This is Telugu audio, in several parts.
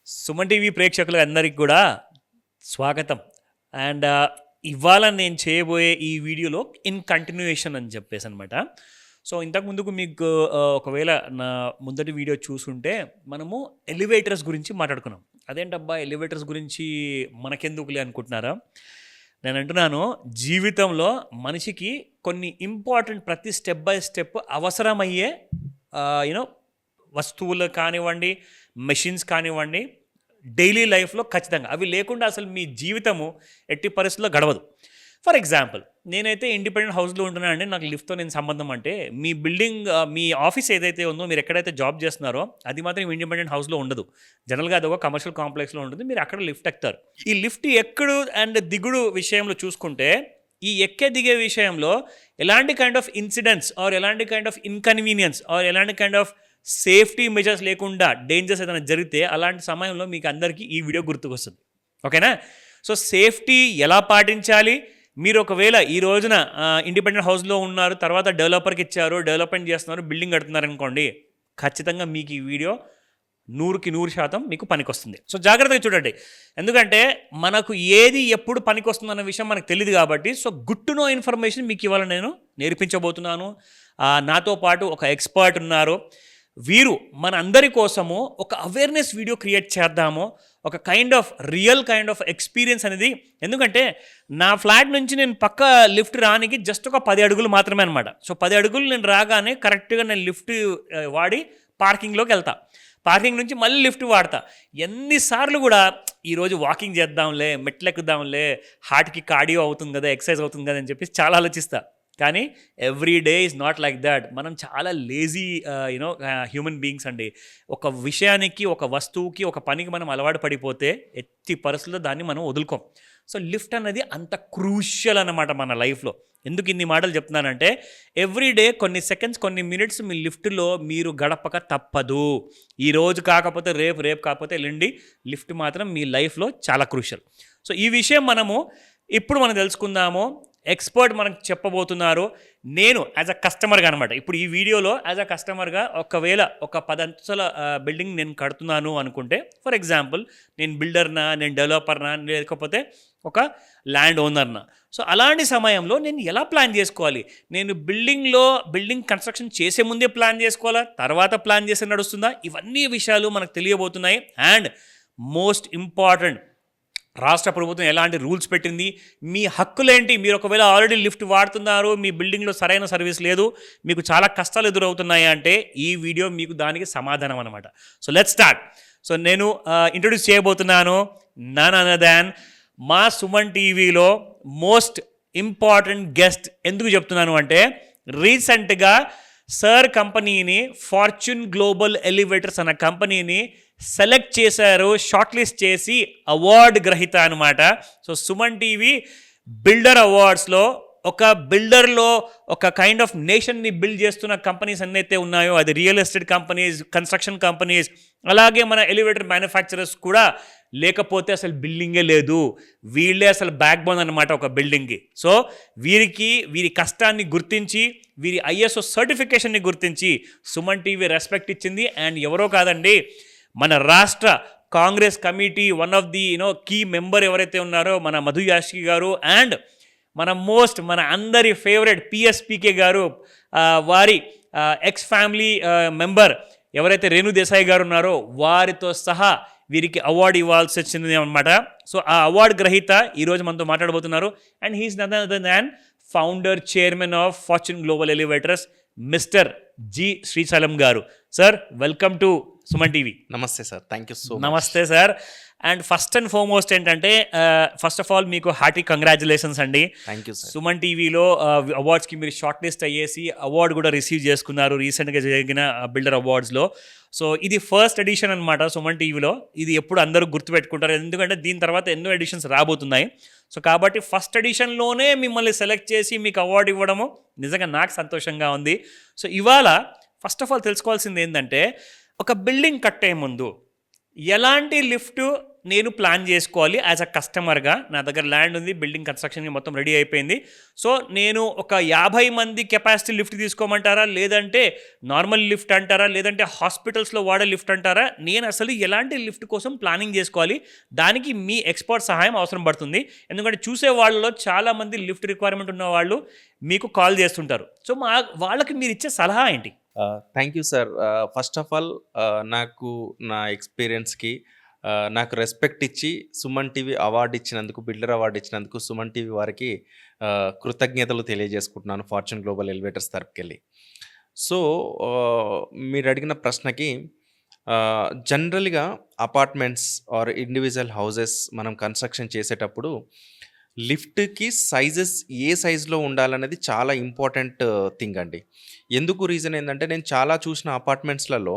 సుమన్ టీవీ ప్రేక్షకులకు అందరికి కూడా స్వాగతం. అండ్ ఇవాళ నేను చేయబోయే ఈ వీడియోలో ఇన్ కంటిన్యూయేషన్ అని చెప్పేసి అనమాట. సో ఇంతకుముందుకు మీకు ఒకవేళ నా ముందటి వీడియో చూసుంటే మనము ఎలివేటర్స్ గురించి మాట్లాడుకున్నాం. అదేంటబ్బా ఎలివేటర్స్ గురించి మనకెందుకులే అనుకుంటున్నారా? నేను అంటున్నాను, జీవితంలో మనిషికి కొన్ని ఇంపార్టెంట్ ప్రతి స్టెప్ బై స్టెప్ అవసరమయ్యే యూనో వస్తువులు కానివ్వండి, మెషిన్స్ కానివ్వండి, డైలీ లైఫ్లో ఖచ్చితంగా అవి లేకుండా అసలు మీ జీవితము ఎట్టి పరిస్థితుల్లో గడవదు. ఫర్ ఎగ్జాంపుల్, నేనైతే ఇండిపెండెంట్ హౌస్లో ఉంటున్నానండి, నాకు లిఫ్ట్తో నేను సంబంధం అంటే మీ బిల్డింగ్ మీ ఆఫీస్ ఏదైతే ఉందో, మీరు ఎక్కడైతే జాబ్ చేస్తున్నారో అది మాత్రం ఇండిపెండెంట్ హౌస్లో ఉండదు. జనరల్గా అది ఒక కమర్షియల్ కాంప్లెక్స్లో ఉంటుంది. మీరు అక్కడ లిఫ్ట్ ఎక్కుతారు. ఈ లిఫ్ట్ ఎక్కడు అండ్ దిగుడు విషయంలో చూసుకుంటే, ఈ ఎక్కే దిగే విషయంలో ఎలాంటి కైండ్ ఆఫ్ ఇన్సిడెంట్స్ ఆర్ ఎలాంటి కైండ్ ఆఫ్ ఇన్కన్వీనియన్స్ ఆర్ ఎలాంటి కైండ్ ఆఫ్ సేఫ్టీ మెజర్స్ లేకుండా డేంజర్స్ ఏదైనా జరిగితే అలాంటి సమయంలో మీకు అందరికీ ఈ వీడియో గుర్తుకొస్తుంది. ఓకేనా? సో సేఫ్టీ ఎలా పాటించాలి, మీరు ఒకవేళ ఈ రోజున ఇండిపెండెంట్ హౌస్లో ఉన్నారు, తర్వాత డెవలపర్కి ఇచ్చారు, డెవలప్మెంట్ చేస్తున్నారు, బిల్డింగ్ కడుతున్నారు అనుకోండి, ఖచ్చితంగా మీకు ఈ వీడియో 100% మీకు పనికొస్తుంది. సో జాగ్రత్తగా చూడండి, ఎందుకంటే మనకు ఏది ఎప్పుడు పనికొస్తుంది అన్న విషయం మనకు తెలియదు కాబట్టి. So good to know information మీకు ఇవాళ నేను నేర్పించబోతున్నాను. నాతో పాటు ఒక ఎక్స్పర్ట్ ఉన్నారు. వీరు మన అందరి కోసము ఒక అవేర్నెస్ వీడియో క్రియేట్ చేద్దాము, ఒక రియల్ కైండ్ ఆఫ్ ఎక్స్పీరియన్స్ అనేది. ఎందుకంటే నా ఫ్లాట్ నుంచి నేను పక్క లిఫ్ట్ రానికి జస్ట్ ఒక 10 అడుగులు మాత్రమే అనమాట. సో 10 అడుగులు నేను రాగానే కరెక్ట్గా నేను లిఫ్ట్ వాడి పార్కింగ్లోకి వెళ్తా. పార్కింగ్ నుంచి మళ్ళీ లిఫ్ట్ వాడతా. ఎన్నిసార్లు కూడా ఈరోజు వాకింగ్ చేద్దాంలే, మెట్లు ఎక్కుదాంలే, హార్ట్కి కార్డియో అవుతుంది కదా, ఎక్సర్సైజ్ అవుతుంది కదా అని చెప్పి చాలా ఆలోచిస్తా. కానీ every day is not like that. మనం చాలా లేజీ హ్యూమన్ బీయింగ్స్ అండి. ఒక విషయానికి, ఒక వస్తువుకి, ఒక పనికి మనం అలవాటు పడిపోతే ఎట్టి పరిస్థితుల్లో దాన్ని మనం వదులుకోం. సో లిఫ్ట్ అనేది అంత క్రూషియల్ అన్నమాట మన లైఫ్లో. ఎందుకు ఇన్ని మాటలు చెప్తున్నానంటే, ఎవ్రీ డే కొన్ని సెకండ్స్, కొన్ని మినిట్స్ మీ లిఫ్ట్లో మీరు గడపక తప్పదు. ఈరోజు కాకపోతే రేపు, రేపు కాకపోతే ఎల్లుండి, లిఫ్ట్ మాత్రం మీ లైఫ్లో చాలా క్రూషియల్. సో ఈ విషయం ఇప్పుడు మనం తెలుసుకుందాము. ఎక్స్పర్ట్ మనకు చెప్పబోతున్నారు. నేను యాజ్ అ కస్టమర్గా అనమాట, ఇప్పుడు ఈ వీడియోలో యాజ్ అ కస్టమర్గా ఒకవేళ ఒక 10 అంతస్తుల బిల్డింగ్ నేను కడుతున్నాను అనుకుంటే, ఫర్ ఎగ్జాంపుల్ నేను బిల్డర్నా, నేను డెవలపర్నా, లేకపోతే ఒక ల్యాండ్ ఓనర్నా. సో అలాంటి సమయంలో నేను ఎలా ప్లాన్ చేసుకోవాలి? నేను బిల్డింగ్ కన్స్ట్రక్షన్ చేసే ముందే ప్లాన్ చేసుకోవాలా, తర్వాత ప్లాన్ చేస్తే నడుస్తుందా? ఇవన్నీ విషయాలు మనకు తెలియబోతున్నాయి. అండ్ మోస్ట్ ఇంపార్టెంట్, రాష్ట్ర ప్రభుత్వం ఎలాంటి రూల్స్ పెట్టింది, మీ హక్కులేంటి, మీరు ఒకవేళ ఆల్రెడీ లిఫ్ట్ వాడుతున్నారు, మీ బిల్డింగ్లో సరైన సర్వీస్ లేదు, మీకు చాలా కష్టాలు ఎదురవుతున్నాయి అంటే ఈ వీడియో మీకు దానికి సమాధానం అనమాట. So let's start. సో నేను ఇంట్రొడ్యూస్ చేయబోతున్నాను నన్ అదర్ దాన్ మా సుమన్ టీవీలో మోస్ట్ ఇంపార్టెంట్ గెస్ట్. ఎందుకు చెప్తున్నాను అంటే, రీసెంట్గా సర్ కంపెనీని, ఫార్చ్యూన్ గ్లోబల్ ఎలివేటర్స్ అన్న కంపెనీని సెలెక్ట్ చేశారు, షార్ట్ లిస్ట్ చేసి అవార్డు గ్రహీత అనమాట. సో సుమన్ టీవీ బిల్డర్ అవార్డ్స్లో ఒక కైండ్ ఆఫ్ నేషన్ని బిల్డ్ చేస్తున్న కంపెనీస్ అన్నైతే ఉన్నాయో, అది real estate companies, construction companies, అలాగే మన ఎలివేటర్ మ్యానుఫ్యాక్చరర్స్ కూడా లేకపోతే అసలు బిల్డింగే లేదు. వీళ్ళే అసలు బ్యాక్ బోన్ అనమాట ఒక బిల్డింగ్కి. సో వీరి కష్టాన్ని గుర్తించి, వీరి ISO సర్టిఫికేషన్ని గుర్తించి సుమన్ టీవీ రెస్పెక్ట్ ఇచ్చింది. అండ్ ఎవరో కాదండి, మన రాష్ట్ర Congress committee one of the key member ఎవరైతే ఉన్నారో మన మధు యాష్కి గారు, అండ్ మన అందరి ఫేవరెట్ PSPK గారు, వారి ఎక్స్ ఫ్యామిలీ మెంబర్ ఎవరైతే రేణు దేశాయ్ గారు ఉన్నారో వారితో సహా వీరికి అవార్డు ఇవ్వాల్సి వచ్చింది అనమాట. సో ఆ అవార్డు గ్రహీత ఈరోజు మనతో మాట్లాడబోతున్నారు. And he is none other than founder, chairman of Fortune Global Elevators, mister G. Srisailam garu. Sir, welcome to Suman TV. నమస్తే sir, thank you so much. నమస్తే sir. And first and foremost ఏంటంటే, ఫస్ట్ ఆఫ్ ఆల్ మీకు హార్టీ కంగ్రాచులేషన్స్ అండి. Thank you sir. సుమన్ టీవీలో అవార్డ్స్కి మీరు షార్ట్ లిస్ట్ అయ్యేసి అవార్డు కూడా రిసీవ్ చేసుకున్నారు రీసెంట్గా జరిగిన బిల్డర్ అవార్డ్స్లో. సో ఇది ఫస్ట్ ఎడిషన్ అనమాట సుమన్ టీవీలో. ఇది ఎప్పుడు అందరూ గుర్తుపెట్టుకుంటారు, ఎందుకంటే దీని తర్వాత ఎన్నో ఎడిషన్స్ రాబోతున్నాయి. సో కాబట్టి ఫస్ట్ ఎడిషన్లోనే మిమ్మల్ని సెలెక్ట్ చేసి మీకు అవార్డు ఇవ్వడము నిజంగా నాకు సంతోషంగా ఉంది. సో ఇవాళ ఫస్ట్ ఆఫ్ ఆల్ తెలుసుకోవాల్సింది ఏంటంటే, ఒక బిల్డింగ్ కట్టే ముందు ఎలాంటి లిఫ్ట్ నేను ప్లాన్ చేసుకోవాలి యాజ్ అ కస్టమర్గా. నా దగ్గర ల్యాండ్ ఉంది, బిల్డింగ్ కన్స్ట్రక్షన్ మొత్తం రెడీ అయిపోయింది. సో నేను ఒక 50 మంది కెపాసిటీ లిఫ్ట్ తీసుకోమంటారా, లేదంటే నార్మల్ లిఫ్ట్ అంటారా, లేదంటే హాస్పిటల్స్లో వాడే లిఫ్ట్ అంటారా, నేను అసలు ఎలాంటి లిఫ్ట్ కోసం ప్లానింగ్ చేసుకోవాలి? దానికి మీ ఎక్స్పర్ట్ సహాయం అవసరం పడుతుంది. ఎందుకంటే చూసే వాళ్ళలో చాలామంది లిఫ్ట్ రిక్వైర్మెంట్ ఉన్న వాళ్ళు మీకు కాల్ చేస్తుంటారు. సో వాళ్ళకి మీరు ఇచ్చే సలహా ఏంటి? Thank you sir. First of all నాకు నా ఎక్స్పీరియన్స్కి నాకు రెస్పెక్ట్ ఇచ్చి సుమన్ టీవీ అవార్డు ఇచ్చినందుకు, బిల్డర్ అవార్డు ఇచ్చినందుకు సుమన్ టీవీ వారికి కృతజ్ఞతలు తెలియజేసుకుంటున్నాను ఫార్చ్యూన్ గ్లోబల్ ఎలివేటర్స్ తరపుకెళ్ళి. సో మీరు అడిగిన ప్రశ్నకి జనరల్గా అపార్ట్మెంట్స్ ఆర్ ఇండివిజువల్ హౌసెస్ మనం కన్స్ట్రక్షన్ చేసేటప్పుడు లిఫ్ట్కి సైజెస్ ఏ సైజులో ఉండాలనేది చాలా ఇంపార్టెంట్ థింగ్ అండి. ఎందుకు రీజన్ ఏంటంటే, నేను చాలా చూసిన అపార్ట్మెంట్స్లలో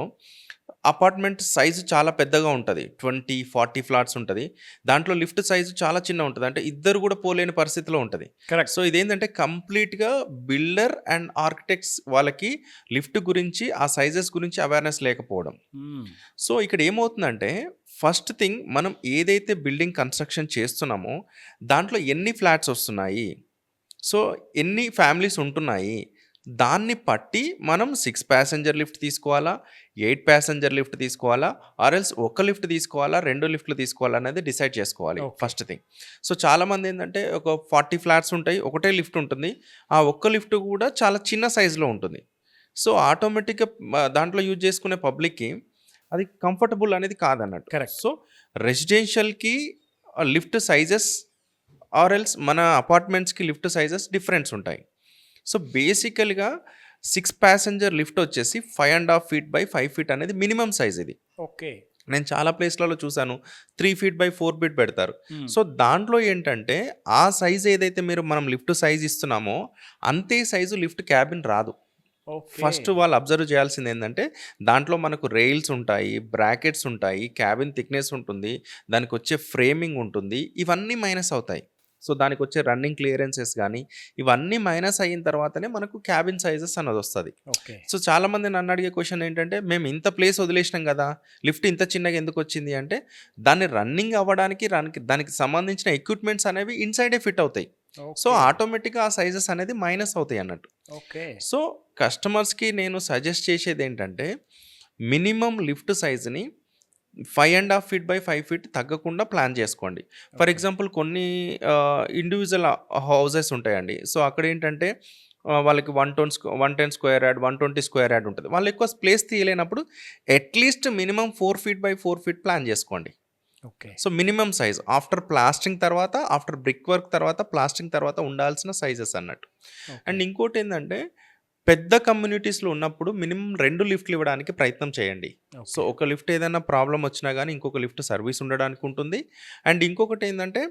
అపార్ట్మెంట్ సైజు చాలా పెద్దగా ఉంటుంది, 20-40 ఫ్లాట్స్ ఉంటుంది. దాంట్లో లిఫ్ట్ సైజు చాలా చిన్న ఉంటుంది, అంటే ఇద్దరు కూడా పోలేని పరిస్థితిలో ఉంటుంది. కరెక్ట్. సో ఇదేంటంటే కంప్లీట్గా బిల్డర్ అండ్ ఆర్కిటెక్ట్స్ వాళ్ళకి లిఫ్ట్ గురించి, ఆ సైజెస్ గురించి అవేర్నెస్ లేకపోవడం. సో ఇక్కడ ఏమవుతుందంటే, ఫస్ట్ థింగ్, మనం ఏదైతే బిల్డింగ్ కన్స్ట్రక్షన్ చేస్తున్నామో దాంట్లో ఎన్ని ఫ్లాట్స్ వస్తున్నాయి, సో ఎన్ని ఫ్యామిలీస్ ఉంటున్నాయి, దాన్ని పట్టి మనం 6 ప్యాసింజర్ లిఫ్ట్ తీసుకోవాలా, 8 ప్యాసింజర్ లిఫ్ట్ తీసుకోవాలా, ఆర్ఎల్స్ ఒక లిఫ్ట్ తీసుకోవాలా, 2 లిఫ్ట్లు తీసుకోవాలా అనేది డిసైడ్ చేసుకోవాలి ఫస్ట్ థింగ్. సో చాలామంది ఏంటంటే, ఒక 40 ఫ్లాట్స్ ఉంటాయి, ఒకటే లిఫ్ట్ ఉంటుంది, ఆ ఒక్క లిఫ్ట్ కూడా చాలా చిన్న సైజులో ఉంటుంది. సో ఆటోమేటిక్గా దాంట్లో యూజ్ చేసుకునే పబ్లిక్కి అది కంఫర్టబుల్ అనేది కాదన్నట్టు. కరెక్ట్. సో రెసిడెన్షియల్కి లిఫ్ట్ సైజెస్ ఆర్ఎల్స్ మన అపార్ట్మెంట్స్కి లిఫ్ట్ సైజెస్ డిఫరెన్స్ ఉంటాయి. సో బేసికల్గా 6 ప్యాసింజర్ లిఫ్ట్ వచ్చేసి 5.5 feet by 5 feet అనేది మినిమం సైజ్ ఇది. ఓకే. నేను చాలా ప్లేస్లలో చూశాను 3 feet by 4 feet పెడతారు. సో దాంట్లో ఏంటంటే, ఆ సైజ్ ఏదైతే మనం లిఫ్ట్ సైజ్ ఇస్తున్నామో అంతే సైజు లిఫ్ట్ క్యాబిన్ రాదు. ఫస్ట్ వాళ్ళు అబ్జర్వ్ చేయాల్సింది ఏంటంటే, దాంట్లో మనకు రైల్స్ ఉంటాయి, బ్రాకెట్స్ ఉంటాయి, క్యాబిన్ థిక్నెస్ ఉంటుంది, దానికి వచ్చే ఫ్రేమింగ్ ఉంటుంది, ఇవన్నీ మైనస్ అవుతాయి. సో దానికి వచ్చే రన్నింగ్ క్లియరెన్సెస్ కానీ ఇవన్నీ మైనస్ అయిన తర్వాతనే మనకు క్యాబిన్ సైజెస్ అన్నది వస్తుంది. సో చాలామంది నన్ను అడిగే క్వశ్చన్ ఏంటంటే, మేము ఇంత ప్లేస్ వదిలేసినాం కదా, లిఫ్ట్ ఇంత చిన్నగా ఎందుకు వచ్చింది అంటే, దాన్ని రన్నింగ్ అవ్వడానికి దానికి సంబంధించిన ఎక్విప్మెంట్స్ అనేవి ఇన్సైడే ఫిట్ అవుతాయి. సో ఆటోమేటిక్గా ఆ సైజెస్ అనేది మైనస్ అవుతాయి అన్నట్టు. సో కస్టమర్స్కి నేను సజెస్ట్ చేసేది ఏంటంటే, మినిమం లిఫ్ట్ సైజుని 5.5 feet by 5 feet తగ్గకుండా ప్లాన్ చేసుకోండి. ఫర్ ఎగ్జాంపుల్ కొన్ని ఇండివిజువల్ హౌసెస్ ఉంటాయండి. సో అక్కడ ఏంటంటే వాళ్ళకి 110 square yard, 120 square yard ఉంటుంది. వాళ్ళు ఎక్కువ ప్లేస్ తీయలేనప్పుడు at least minimum 4 feet by 4 feet plan చేసుకోండి. So minimum size after plastering తర్వాత, ఆఫ్టర్ బ్రిక్ వర్క్ తర్వాత, ప్లాస్టింగ్ తర్వాత ఉండాల్సిన సైజెస్ అన్నట్టు. అండ్ ఇంకోటి ఏంటంటే, పెద్ద కమ్యూనిటీస్లో ఉన్నప్పుడు మినిమం 2 లిఫ్ట్లు ఇవ్వడానికి ప్రయత్నం చేయండి. సో ఒక లిఫ్ట్ ఏదైనా ప్రాబ్లం వచ్చినా కానీ ఇంకొక లిఫ్ట్ సర్వీస్ ఉండడానికి ఉంటుంది. అండ్ ఇంకొకటి ఏంటంటే,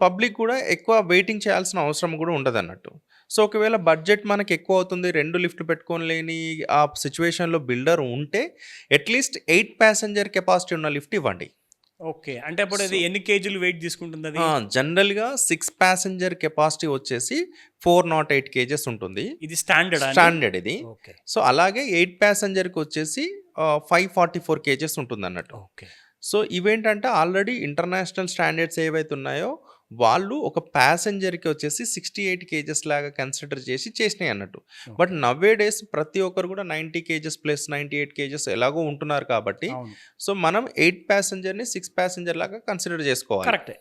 పబ్లిక్ కూడా ఎక్కువ వెయిటింగ్ చేయాల్సిన అవసరం కూడా ఉండదు అన్నట్టు. సో ఒకవేళ బడ్జెట్ మనకి ఎక్కువ అవుతుంది, 2 లిఫ్ట్లు పెట్టుకోలేని ఆ సిచ్యువేషన్లో బిల్డర్ ఉంటే అట్లీస్ట్ 8 ప్యాసింజర్ కెపాసిటీ ఉన్న లిఫ్ట్ ఇవ్వండి. ఓకే. అంటే అప్పుడు అది ఎన్ని కేజీలు వెయిట్ తీసుకుంటుంది? అది జనరల్గా 6 ప్యాసింజర్ కెపాసిటీ వచ్చేసి 408 kgs ఉంటుంది. ఇది స్టాండర్డ్ ఇది. సో అలాగే 8 ప్యాసింజర్కి వచ్చేసి 544 kgs ఉంటుంది అన్నట్టు. సో ఇవేంటంటే ఆల్రెడీ ఇంటర్నేషనల్ స్టాండర్డ్స్ ఏవైతే ఉన్నాయో వాళ్ళు ఒక ప్యాసింజర్కి వచ్చేసి 68 kgs లాగా కన్సిడర్ చేసినాయి అన్నట్టు. బట్ నవ్వే డేస్ ప్రతి ఒక్కరు కూడా 90 kgs ప్లస్ 98 kgs ఎలాగో ఉంటున్నారు కాబట్టి, సో మనం 8 ప్యాసింజర్ని 6 ప్యాసింజర్ లాగా కన్సిడర్ చేసుకోవాలి.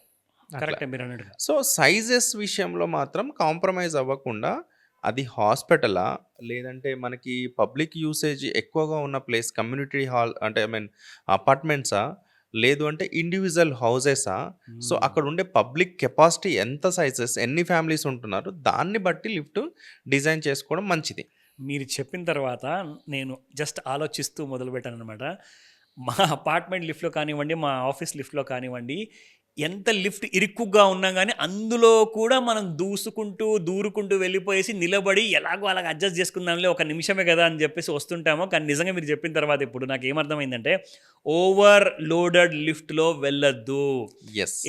సో సైజెస్ విషయంలో మాత్రం కాంప్రమైజ్ అవ్వకుండా, అది హాస్పిటలా లేదంటే మనకి పబ్లిక్ యూసేజ్ ఎక్కువగా ఉన్న ప్లేస్ కమ్యూనిటీ హాల్ అంటే అపార్ట్మెంట్సా లేదు అంటే ఇండివిజువల్ హౌసెసా, సో అక్కడ ఉండే పబ్లిక్ కెపాసిటీ ఎంత సైజెస్, ఎన్ని ఫ్యామిలీస్ ఉంటున్నారు, దాన్ని బట్టి లిఫ్ట్ డిజైన్ చేసుకోవడం మంచిది. మీరు చెప్పిన తర్వాత నేను జస్ట్ ఆలోచిస్తూ మొదలుపెట్టాను అనమాట. మా అపార్ట్మెంట్ లిఫ్ట్లో కానివ్వండి, మా ఆఫీస్ లిఫ్ట్లో కానివ్వండి, ఎంత లిఫ్ట్ ఇరుక్కుగా ఉన్నా కానీ అందులో కూడా మనం దూరుకుంటూ వెళ్ళిపోయేసి నిలబడి ఎలాగో అలాగ అడ్జస్ట్ చేసుకుందాంలే, ఒక నిమిషమే కదా అని చెప్పేసి వస్తుంటాము. కానీ నిజంగా మీరు చెప్పిన తర్వాత ఇప్పుడు నాకు ఏమర్థమైందంటే, ఓవర్ లోడెడ్ లిఫ్ట్లో వెళ్ళొద్దు.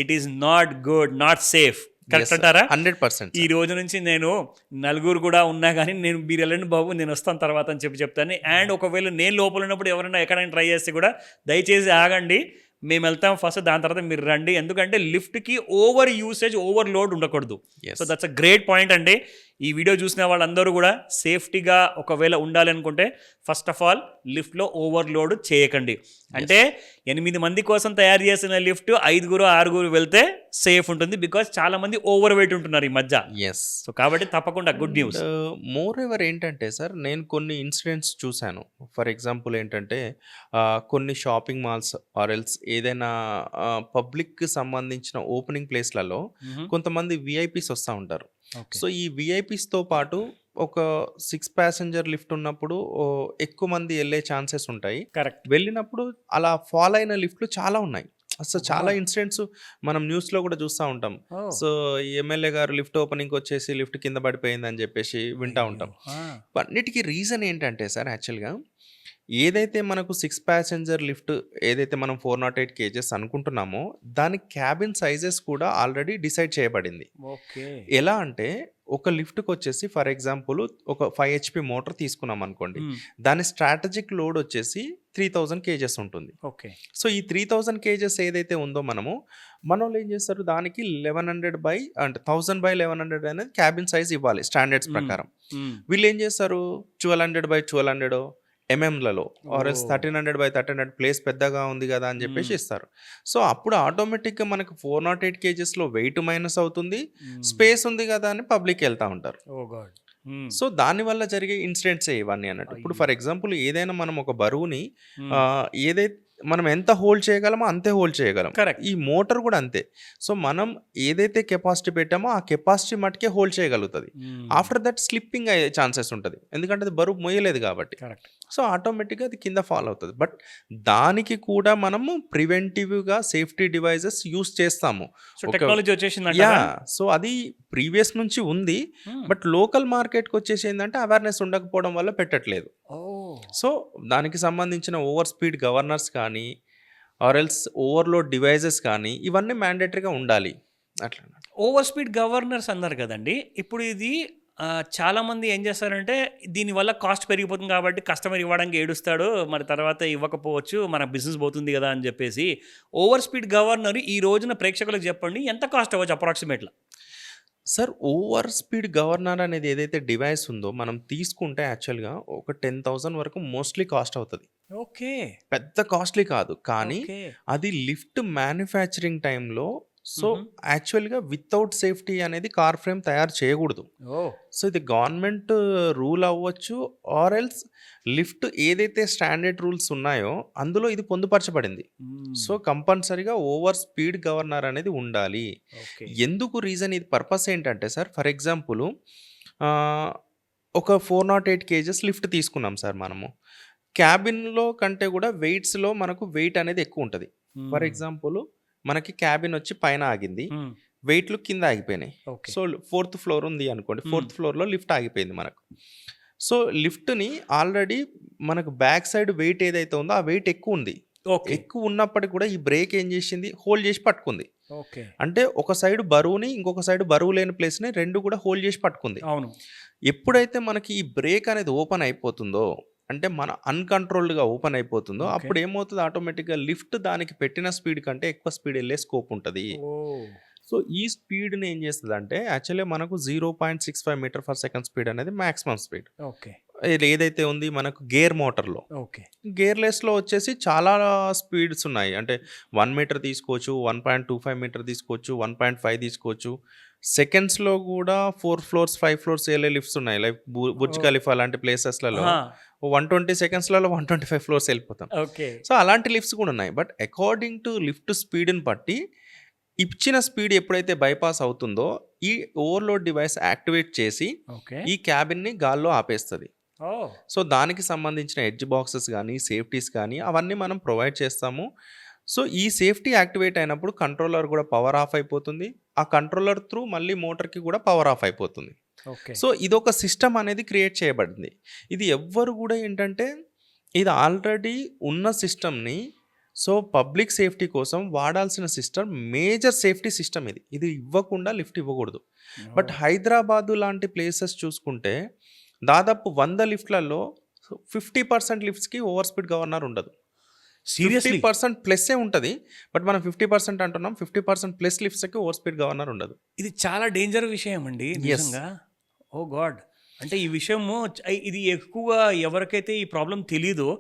It is not good, not safe. Correct అంటారా? 100%. ఈ రోజు నుంచి నేను నలుగురు కూడా ఉన్నా కానీ మీరు వెళ్ళండి బాబు, నేను వస్తాను తర్వాత అని చెప్తాను. అండ్ ఒకవేళ నేను లోపల ఉన్నప్పుడు ఎవరైనా ఎక్కడైనా ట్రై చేస్తే కూడా దయచేసి ఆగండి. మేము వెళ్తాం ఫస్ట్, దాని తర్వాత మీరు రండి. ఎందుకంటే లిఫ్ట్కి ఓవర్ యూసేజ్, ఓవర్ లోడ్ ఉండకూడదు. Yes. So that's a great point అండి. ఈ వీడియో చూసిన వాళ్ళందరూ కూడా సేఫ్టీగా ఒకవేళ ఉండాలనుకుంటే ఫస్ట్ ఆఫ్ ఆల్ లిఫ్ట్లో ఓవర్లోడ్ చేయకండి. అంటే 8 మంది కోసం తయారు చేసిన లిఫ్ట్ 5 6 వెళ్తే సేఫ్ ఉంటుంది. బికాజ్ చాలా మంది ఓవర్ వెయిట్ ఉంటున్నారు ఈ మధ్య. ఎస్. సో కాబట్టి తప్పకుండా గుడ్ న్యూస్. మోర్ ఎవర్ ఏంటంటే సార్, నేను కొన్ని ఇన్సిడెంట్స్ చూశాను. ఫర్ ఎగ్జాంపుల్ ఏంటంటే కొన్ని షాపింగ్ మాల్స్ ఆర్ ఎల్స్ ఏదైనా పబ్లిక్కి సంబంధించిన ఓపెనింగ్ ప్లేస్లలో కొంతమంది విఐపీస్ వస్తూ ఉంటారు. సో ఈ విఐపీస్తో పాటు ఒక 6 ప్యాసింజర్ లిఫ్ట్ ఉన్నప్పుడు ఎక్కువ మంది వెళ్ళే ఛాన్సెస్ ఉంటాయి. కరెక్ట్. వెళ్ళినప్పుడు అలా ఫాల్ అయిన లిఫ్ట్లు చాలా ఉన్నాయి. అసలు చాలా ఇన్సిడెంట్స్ మనం న్యూస్లో కూడా చూస్తూ ఉంటాం. సో ఎమ్మెల్యే గారు లిఫ్ట్ ఓపెనింగ్ వచ్చేసి లిఫ్ట్ కింద పడిపోయిందని చెప్పేసి వింటూ ఉంటాం. అన్నిటికీ రీజన్ ఏంటంటే సార్, యాక్చువల్గా ఏదైతే మనకు 6 ప్యాసింజర్ లిఫ్ట్ ఏదైతే మనం 408 కేజెస్ అనుకుంటున్నామో దాని క్యాబిన్ సైజెస్ కూడా ఆల్రెడీ డిసైడ్ చేయబడింది. ఓకే. ఎలా అంటే ఒక లిఫ్ట్కి వచ్చేసి ఫర్ ఎగ్జాంపుల్ ఒక 5 HP మోటార్ తీసుకున్నాం అనుకోండి, దాని స్ట్రాటజిక్ లోడ్ వచ్చేసి 3000 కేజెస్ ఉంటుంది. ఓకే. సో ఈ 3000 కేజెస్ ఏదైతే ఉందో మన వాళ్ళు ఏం చేస్తారు, దానికి 1100 బై అంటే 1000 బై 1100 అనేది క్యాబిన్ సైజ్ ఇవ్వాలి స్టాండర్డ్స్ ప్రకారం. వీళ్ళు ఏం చేస్తారు, 1200 బై 1200 ఎంఎంలలో ఆర్ఎల్స్ 1300 బై 1300 ప్లేస్ పెద్దగా ఉంది కదా అని చెప్పేసి ఇస్తారు. సో అప్పుడు ఆటోమేటిక్గా మనకు 408 కేజెస్లో వెయిట్ మైనస్ అవుతుంది, స్పేస్ ఉంది కదా అని పబ్లిక్ వెళ్తూ ఉంటారు. సో దానివల్ల జరిగే ఇన్సిడెంట్స్ ఇవన్నీ అన్నట్టు. ఇప్పుడు ఫర్ ఎగ్జాంపుల్ ఏదైనా మనం ఒక బరువుని ఏదైతే మనం ఎంత హోల్డ్ చేయగలమో అంతే హోల్డ్ చేయగలం. కరెక్ట్. ఈ మోటార్ కూడా అంతే. సో మనం ఏదైతే కెపాసిటీ పెట్టామో ఆ కెపాసిటీ మటుకే హోల్డ్ చేయగలుగుతుంది. ఆఫ్టర్ దట్ స్లిప్పింగ్ అయ్యే ఛాన్సెస్ ఉంటుంది, ఎందుకంటే అది బరువు మోయలేదు కాబట్టి. కరెక్ట్. సో ఆటోమేటిక్గా అది కింద ఫాల్ అవుతుంది. బట్ దానికి కూడా మనము ప్రివెంటివ్గా సేఫ్టీ డివైజెస్ యూస్ చేస్తాము. సో టెక్నాలజీ వచ్చేసింది. యా. సో అది ప్రీవియస్ నుంచి ఉంది, బట్ లోకల్ మార్కెట్కి వచ్చేసి ఏంటంటే అవేర్నెస్ ఉండకపోవడం వల్ల పెట్టట్లేదు. సో దానికి సంబంధించిన ఓవర్ స్పీడ్ గవర్నర్స్ కానీ ఆర్ ఎల్స్ ఓవర్లోడ్ డివైజెస్ కానీ ఇవన్నీ మ్యాండేటరీగా ఉండాలి. అట్లా ఓవర్ స్పీడ్ గవర్నర్స్ అన్నారు కదండి. ఇప్పుడు ఇది చాలామంది ఏం చేస్తారంటే దీనివల్ల కాస్ట్ పెరిగిపోతుంది కాబట్టి కస్టమర్ ఇవ్వడానికి ఏడుస్తాడు, మరి తర్వాత ఇవ్వకపోవచ్చు, మన బిజినెస్ పోతుంది కదా అని చెప్పేసి ఓవర్ స్పీడ్ గవర్నర్ ఈ రోజున ప్రేక్షకులకు చెప్పండి ఎంత కాస్ట్ అవ్వచ్చు అప్రాక్సిమేట్లా? సార్, ఓవర్ స్పీడ్ గవర్నర్ అనేది ఏదైతే డివైస్ ఉందో మనం తీసుకుంటే యాక్చువల్గా ఒక 10,000 వరకు మోస్ట్లీ కాస్ట్ అవుతుంది. ఓకే. పెద్ద కాస్ట్లీ కాదు, కానీ అది లిఫ్ట్ మ్యానుఫ్యాక్చరింగ్ టైంలో సో యాక్చువల్గా వితౌట్ సేఫ్టీ అనేది కార్ ఫ్రేమ్ తయారు చేయకూడదు. సో ఇది గవర్నమెంట్ రూల్ అవ్వచ్చు ఆర్ ఎల్స్ లిఫ్ట్ ఏదైతే స్టాండర్డ్ రూల్స్ ఉన్నాయో అందులో ఇది పొందుపరచబడింది. సో కంపల్సరీగా ఓవర్ స్పీడ్ గవర్నర్ అనేది ఉండాలి. ఎందుకు రీజన్, ఇది పర్పస్ ఏంటంటే సార్, ఫర్ ఎగ్జాంపుల్ ఒక 408 కేజెస్ లిఫ్ట్ తీసుకున్నాం సార్ మనము, క్యాబిన్లో కంటే కూడా వెయిట్స్లో మనకు వెయిట్ అనేది ఎక్కువ ఉంటుంది. ఫర్ ఎగ్జాంపుల్ మనకి క్యాబిన్ వచ్చి పైన ఆగింది, వెయిట్లు కింద ఆగిపోయినాయి. సో 4th ఫ్లోర్ ఉంది అనుకోండి, 4th ఫ్లోర్లో లిఫ్ట్ ఆగిపోయింది మనకు. సో లిఫ్ట్ని ఆల్రెడీ మనకు బ్యాక్ సైడ్ వెయిట్ ఏదైతే ఉందో ఆ వెయిట్ ఎక్కువ ఉంది. ఎక్కువ ఉన్నప్పటికీ కూడా ఈ బ్రేక్ ఏం చేసింది, హోల్డ్ చేసి పట్టుకుంది. అంటే ఒక సైడ్ బరువుని ఇంకొక సైడ్ బరువు లేని ప్లేస్ని రెండు కూడా హోల్డ్ చేసి పట్టుకుంది. అవును. ఎప్పుడైతే మనకి ఈ బ్రేక్ అనేది ఓపెన్ అయిపోతుందో, అంటే మన అన్కంట్రోల్డ్గా ఓపెన్ అయిపోతుందో, అప్పుడు ఏమవుతుంది, ఆటోమేటిక్గా లిఫ్ట్ దానికి పెట్టిన స్పీడ్ కంటే ఎక్కువ స్పీడ్ వెళ్ళే స్కోప్ ఉంటుంది. సో ఈ స్పీడ్ని ఏం చేస్తుంది అంటే యాక్చువల్లీ మనకు 0.65 మీటర్ పర్ సెకండ్ స్పీడ్ అనేది మ్యాక్సిమం స్పీడ్. ఏదైతే ఉంది మనకు గేర్ మోటార్లో. గేర్లెస్లో వచ్చేసి చాలా స్పీడ్స్ ఉన్నాయి, అంటే 1 మీటర్ తీసుకోవచ్చు, 1.25 మీటర్ తీసుకోవచ్చు, 1.5 తీసుకోవచ్చు. సెకండ్స్లో కూడా 4 ఫ్లోర్స్ 5 ఫ్లోర్స్ వెళ్ళే లిఫ్ట్స్ ఉన్నాయి, లైక్ బుర్జ్ ఖలీఫా లాంటి ప్లేసెస్లలో 120 సెకండ్స్లలో 125 ఫ్లోర్స్ వెళ్ళిపోతాం. సో అలాంటి లిఫ్ట్స్ కూడా ఉన్నాయి. బట్ అకార్డింగ్ టు లిఫ్ట్ స్పీడ్ని బట్టి ఇచ్చిన స్పీడ్ ఎప్పుడైతే బైపాస్ అవుతుందో ఈ ఓవర్లోడ్ డివైస్ యాక్టివేట్ చేసి ఈ క్యాబిన్ని గాల్లో ఆపేస్తుంది. సో దానికి సంబంధించిన ఎడ్జ్ బాక్సెస్ కానీ సేఫ్టీస్ కానీ అవన్నీ మనం ప్రొవైడ్ చేస్తాము. సో ఈ సేఫ్టీ యాక్టివేట్ అయినప్పుడు కంట్రోలర్ కూడా పవర్ ఆఫ్ అయిపోతుంది, ఆ కంట్రోలర్ త్రూ మళ్ళీ మోటార్కి కూడా పవర్ ఆఫ్ అయిపోతుంది. సో ఇదొక సిస్టమ్ అనేది క్రియేట్ చేయబడింది. ఇది ఎవ్వరు కూడా ఏంటంటే ఇది ఆల్రెడీ ఉన్న సిస్టమ్ని, సో పబ్లిక్ సేఫ్టీ కోసం వాడాల్సిన సిస్టమ్, మేజర్ సేఫ్టీ సిస్టమ్ ఇది. ఇది ఇవ్వకుండా లిఫ్ట్ ఇవ్వకూడదు. బట్ హైదరాబాదు లాంటి ప్లేసెస్ చూసుకుంటే దాదాపు 100 లిఫ్ట్లలో 50% లిఫ్ట్స్కి ఓవర్ స్పీడ్ గవర్నర్ ఉండదు. సీరియస్లీ 50% ప్లస్సే ఉంటుంది. బట్ మనం 50% అంటున్నాం. 50% ప్లస్ లిఫ్ట్స్కి ఓవర్ స్పీడ్ గవర్నర్ ఉండదు. ఇది చాలా డేంజర్ విషయం అండి నిజంగా. ఓ గాడ్, అంటే ఈ విషయము ఇది ఎక్కువగా ఎవరికైతే ఈ ప్రాబ్లం తెలీదో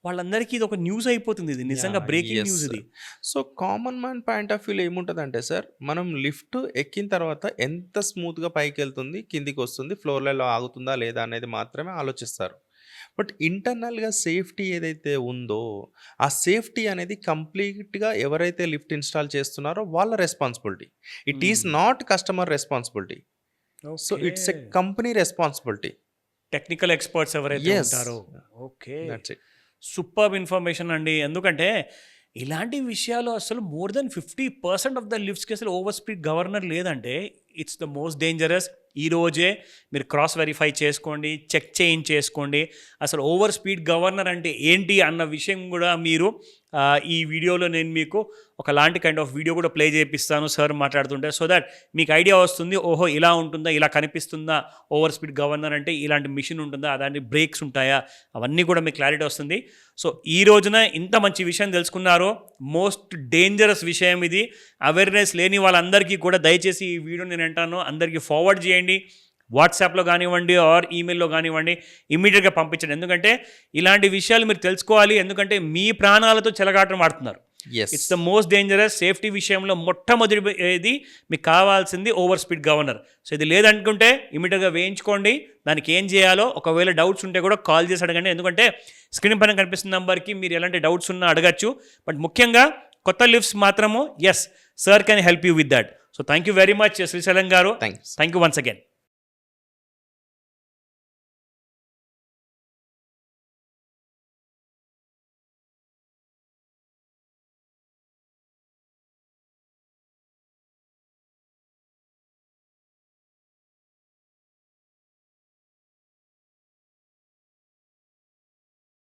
వాళ్ళందరికీ ఇది ఒక న్యూస్ అయిపోతుంది. ఇది నిజంగా బ్రేకింగ్ న్యూస్ ఇది. So common man point of వ్యూలో ఏముంటుందంటే సార్, మనం లిఫ్ట్ ఎక్కిన తర్వాత ఎంత స్మూత్గా పైకి వెళ్తుంది, కిందికి వస్తుంది, ఫ్లోర్లలో ఆగుతుందా లేదా అనేది మాత్రమే ఆలోచిస్తారు. బట్ ఇంటర్నల్గా సేఫ్టీ ఏదైతే ఉందో ఆ సేఫ్టీ అనేది కంప్లీట్గా ఎవరైతే లిఫ్ట్ ఇన్స్టాల్ చేస్తున్నారో వాళ్ళ responsibility. It is not customer responsibility. So it's a company responsibility. Technical experts ఎవరైతే Yes. ఉంటారో. Okay, that's it. Super information అండి. ఎందుకంటే ఇలాంటి విషయాలు అసలు మోర్ దెన్ 50% ఆఫ్ ద లిఫ్ట్స్కి అసలు ఓవర్ స్పీడ్ గవర్నర్ లేదంటే ఇట్స్ ద మోస్ట్ డేంజరస్. ఈ రోజే మీరు క్రాస్ వెరిఫై చేసుకోండి, చెక్ చేసుకోండి. అసలు ఓవర్ స్పీడ్ గవర్నర్ అంటే ఏంటి అన్న విషయం కూడా మీరు ఈ వీడియోలో నేను మీకు ఒకలాంటి కైండ్ ఆఫ్ వీడియో కూడా ప్లే చేపిస్తాను సార్ మాట్లాడుతుంటే, సో దట్ మీకు ఐడియా వస్తుంది. ఓహో ఇలా ఉంటుందా, ఇలా కనిపిస్తుందా ఓవర్ స్పీడ్ గవర్నర్ అంటే, ఇలాంటి మిషన్ ఉంటుందా, అలాంటి బ్రేక్స్ ఉంటాయా, అవన్నీ కూడా మీకు క్లారిటీ వస్తుంది. సో ఈ రోజున ఇంత మంచి విషయం తెలుసుకున్నారో, మోస్ట్ డేంజరస్ విషయం ఇది. అవేర్నెస్ లేని వాళ్ళందరికీ కూడా దయచేసి ఈ వీడియో నేను అంటాను అందరికీ ఫార్వర్డ్ చేయండి. వాట్సాప్లో కానివ్వండి ఆర్ ఈమెయిల్లో కానివ్వండి, ఇమీడియట్గా పంపించండి. ఎందుకంటే ఇలాంటి విషయాలు మీరు తెలుసుకోవాలి. ఎందుకంటే మీ ప్రాణాలతో చెలగాటం ఆడుతున్నారు. It's the most dangerous. Safety విషయంలో మొట్టమొదటి ఏది మీకు కావాల్సింది ఓవర్ స్పీడ్ గవర్నర్. సో ఇది లేదనుకుంటే ఇమీడియట్గా వేయించుకోండి. దానికి ఏం చేయాలో ఒకవేళ డౌట్స్ ఉంటే కూడా కాల్ చేసి అడగండి. ఎందుకంటే స్క్రీన్ పైన కనిపిస్తున్న నెంబర్కి మీరు ఎలాంటి డౌట్స్ ఉన్నా అడగచ్చు. బట్ ముఖ్యంగా కొత్త లిఫ్ట్స్ మాత్రము yes sir can help you with that. So thank you very much Srisailam garu. Thanks. Thank you once again.